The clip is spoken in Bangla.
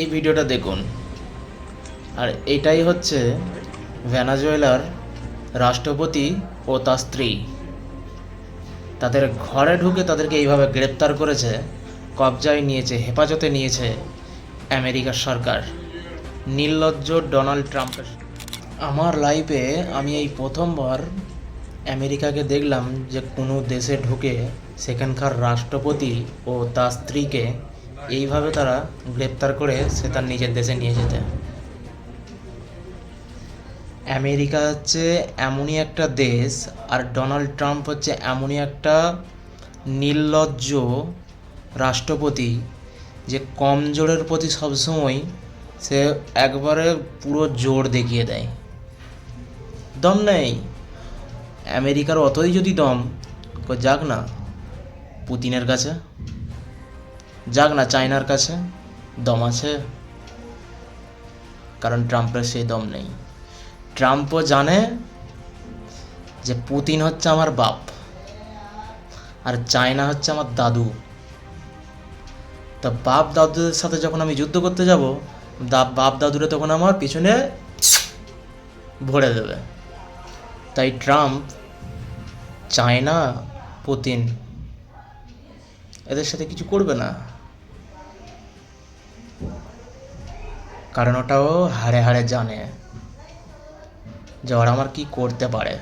এই ভিডিওটা দেখুন। আর এটাই হচ্ছে ভেনেজুয়েলার রাষ্ট্রপতি ও তার স্ত্রী। তাদের ঘরে ঢুকে তাদেরকে এইভাবে গ্রেপ্তার করেছে, কবজায় নিয়েছে, হেফাজতে নিয়েছে আমেরিকার সরকার, নির্লজ্জ ডোনাল্ড ট্রাম্পের। আমার লাইফে আমি এই প্রথমবার আমেরিকাকে দেখলাম যে কোনো দেশে ঢুকে সেখানকার রাষ্ট্রপতি ও তার স্ত্রীকে এইভাবে তারা গ্রেপ্তার করে সে তার নিজের দেশে নিয়ে যেতে। আমেরিকা হচ্ছে এমনই একটা দেশ, আর ডোনাল্ড ট্রাম্প হচ্ছে এমনই একটা নির্লজ্জ রাষ্ট্রপতি যে কমজোরের প্রতি সবসময় সে একবারে পুরো জোর দেখিয়ে দেয়। দম নেই আমেরিকার, অতই যদি দম, যাক না পুতিনের কাছে, যাক না চায়নার কাছে, দম আছে। কারণ ট্রাম্পের সেই দম নেই। ট্রাম্পও জানে যে পুতিন হচ্ছে আমার বাপ আর চায়না হচ্ছে আমার দাদু। তা বাপ দাদুদের সাথে যখন আমি যুদ্ধ করতে যাব, বাপ দাদুরে তখন আমার পিছনে ভরে দেবে। তাই ট্রাম্প, চায়না, পুতিন এদের সাথে কিছু করবে না, কারণ ওটাও হাড়ে হাড়ে জানে যে ওরা আমার কি করতে পারে।